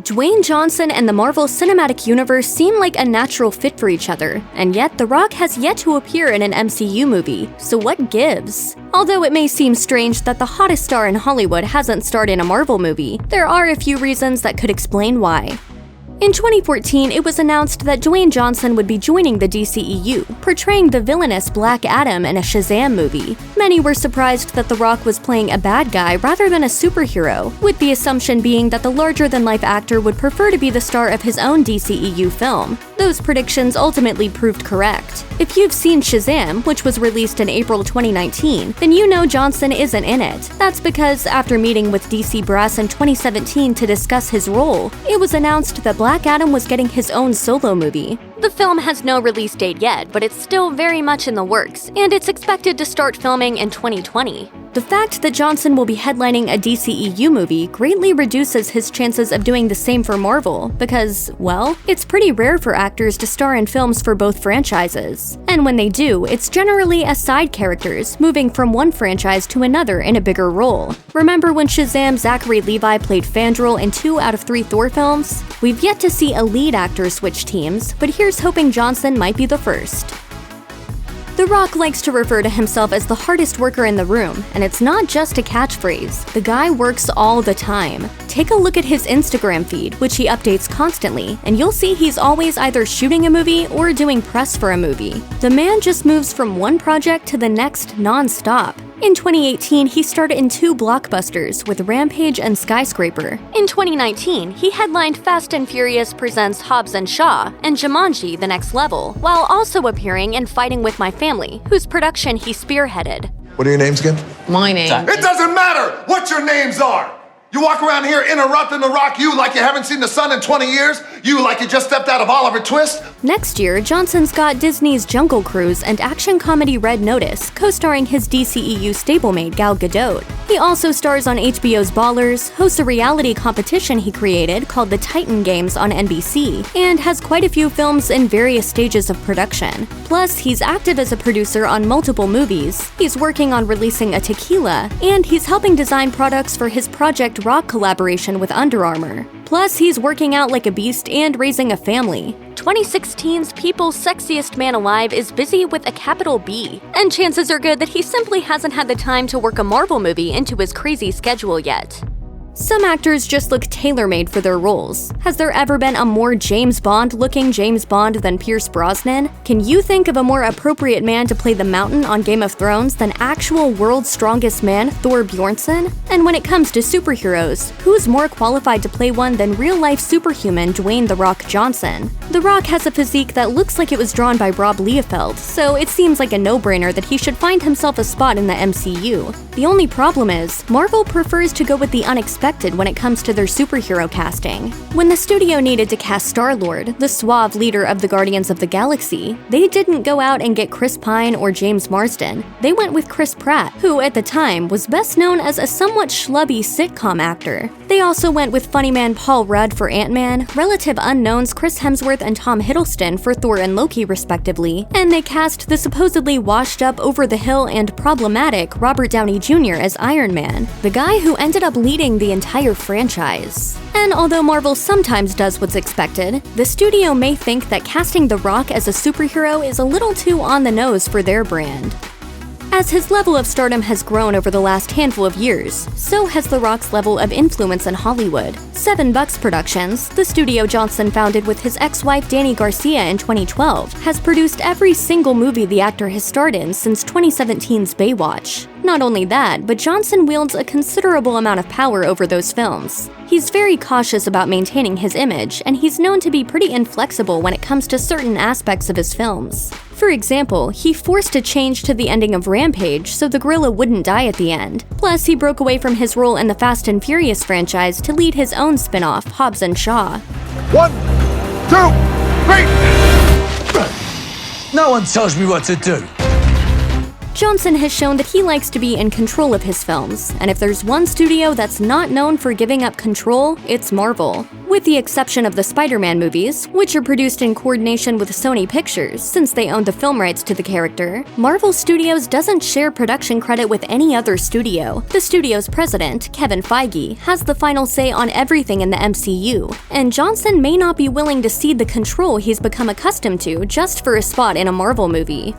Dwayne Johnson and the Marvel Cinematic Universe seem like a natural fit for each other, and yet The Rock has yet to appear in an MCU movie, so what gives? Although it may seem strange that the hottest star in Hollywood hasn't starred in a Marvel movie, there are a few reasons that could explain why. In 2014, it was announced that Dwayne Johnson would be joining the DCEU, portraying the villainous Black Adam in a Shazam movie. Many were surprised that The Rock was playing a bad guy rather than a superhero, with the assumption being that the larger-than-life actor would prefer to be the star of his own DCEU film. Those predictions ultimately proved correct. If you've seen Shazam, which was released in April 2019, then you know Johnson isn't in it. That's because, after meeting with DC brass in 2017 to discuss his role, it was announced that Black Adam was getting his own solo movie. The film has no release date yet, but it's still very much in the works, and it's expected to start filming in 2020. The fact that Johnson will be headlining a DCEU movie greatly reduces his chances of doing the same for Marvel because, well, it's pretty rare for actors to star in films for both franchises. And when they do, it's generally as side characters, moving from one franchise to another in a bigger role. Remember when Shazam Zachary Levi played Fandral in 2 out of 3 Thor films? We've yet to see a lead actor switch teams, but here's hoping Johnson might be the first. The Rock likes to refer to himself as the hardest worker in the room, and it's not just a catchphrase. The guy works all the time. Take a look at his Instagram feed, which he updates constantly, and you'll see he's always either shooting a movie or doing press for a movie. The man just moves from one project to the next non-stop. In 2018, he starred in 2 blockbusters with Rampage and Skyscraper. In 2019, he headlined Fast and Furious Presents Hobbs and Shaw and Jumanji: The Next Level, while also appearing in Fighting with My Family, whose production he spearheaded. What are your names again? My name. It doesn't matter what your names are! You walk around here interrupting The Rock, you like you haven't seen the sun in 20 years, you like you just stepped out of Oliver Twist. Next year, Johnson's got Disney's Jungle Cruise and action comedy Red Notice, co-starring his DCEU stablemate Gal Gadot. He also stars on HBO's Ballers, hosts a reality competition he created called the Titan Games on NBC, and has quite a few films in various stages of production. Plus, he's active as a producer on multiple movies, he's working on releasing a tequila, and he's helping design products for his Project Rock collaboration with Under Armour. Plus, he's working out like a beast and raising a family. 2016's People's Sexiest Man Alive is busy with a capital B, and chances are good that he simply hasn't had the time to work a Marvel movie into his crazy schedule yet. Some actors just look tailor-made for their roles. Has there ever been a more James Bond-looking James Bond than Pierce Brosnan? Can you think of a more appropriate man to play the Mountain on Game of Thrones than actual world's strongest man, Thor Bjornsson? And when it comes to superheroes, who's more qualified to play one than real-life superhuman Dwayne "The Rock" Johnson? The Rock has a physique that looks like it was drawn by Rob Liefeld, so it seems like a no-brainer that he should find himself a spot in the MCU. The only problem is, Marvel prefers to go with the unexpected when it comes to their superhero casting. When the studio needed to cast Star-Lord, the suave leader of the Guardians of the Galaxy, they didn't go out and get Chris Pine or James Marsden. They went with Chris Pratt, who at the time was best known as a somewhat schlubby sitcom actor. They also went with funny man Paul Rudd for Ant-Man, relative unknowns Chris Hemsworth and Tom Hiddleston for Thor and Loki respectively, and they cast the supposedly washed-up, over-the-hill, and problematic Robert Downey Jr. as Iron Man, the guy who ended up leading the entire franchise. And although Marvel sometimes does what's expected, the studio may think that casting The Rock as a superhero is a little too on the nose for their brand. As his level of stardom has grown over the last handful of years, so has The Rock's level of influence in Hollywood. 7 Bucks Productions, the studio Johnson founded with his ex-wife Dani Garcia in 2012, has produced every single movie the actor has starred in since 2017's Baywatch. Not only that, but Johnson wields a considerable amount of power over those films. He's very cautious about maintaining his image, and he's known to be pretty inflexible when it comes to certain aspects of his films. For example, he forced a change to the ending of Rampage so the gorilla wouldn't die at the end. Plus, he broke away from his role in the Fast and Furious franchise to lead his own spin-off, Hobbs and Shaw. 1, 2, 3! No one tells me what to do. Johnson has shown that he likes to be in control of his films, and if there's one studio that's not known for giving up control, it's Marvel. With the exception of the Spider-Man movies, which are produced in coordination with Sony Pictures since they own the film rights to the character, Marvel Studios doesn't share production credit with any other studio. The studio's president, Kevin Feige, has the final say on everything in the MCU, and Johnson may not be willing to cede the control he's become accustomed to just for a spot in a Marvel movie.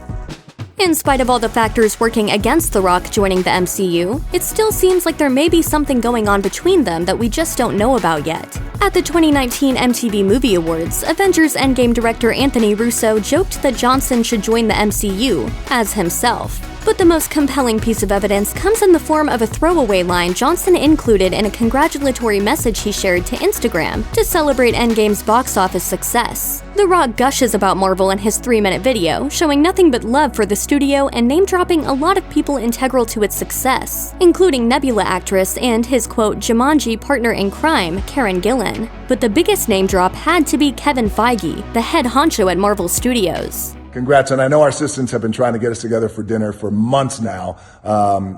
In spite of all the factors working against The Rock joining the MCU, it still seems like there may be something going on between them that we just don't know about yet. At the 2019 MTV Movie Awards, Avengers Endgame director Anthony Russo joked that Johnson should join the MCU as himself. But the most compelling piece of evidence comes in the form of a throwaway line Johnson included in a congratulatory message he shared to Instagram to celebrate Endgame's box office success. The Rock gushes about Marvel in his 3-minute video, showing nothing but love for the studio and name-dropping a lot of people integral to its success, including Nebula actress and his quote Jumanji partner in crime, Karen Gillan. But the biggest name drop had to be Kevin Feige, the head honcho at Marvel Studios. Congrats, and I know our assistants have been trying to get us together for dinner for months now.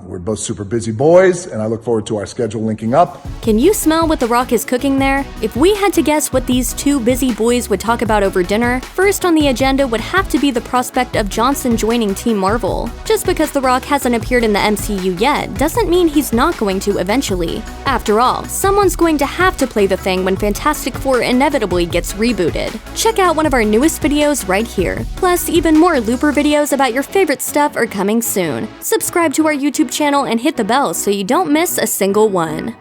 We're both super busy boys, and I look forward to our schedule linking up. Can you smell what The Rock is cooking there? If we had to guess what these two busy boys would talk about over dinner, first on the agenda would have to be the prospect of Johnson joining Team Marvel. Just because The Rock hasn't appeared in the MCU yet doesn't mean he's not going to eventually. After all, someone's going to have to play the thing when Fantastic Four inevitably gets rebooted. Check out one of our newest videos right here. Plus, even more Looper videos about your favorite stuff are coming soon. Subscribe to our YouTube channel and hit the bell so you don't miss a single one.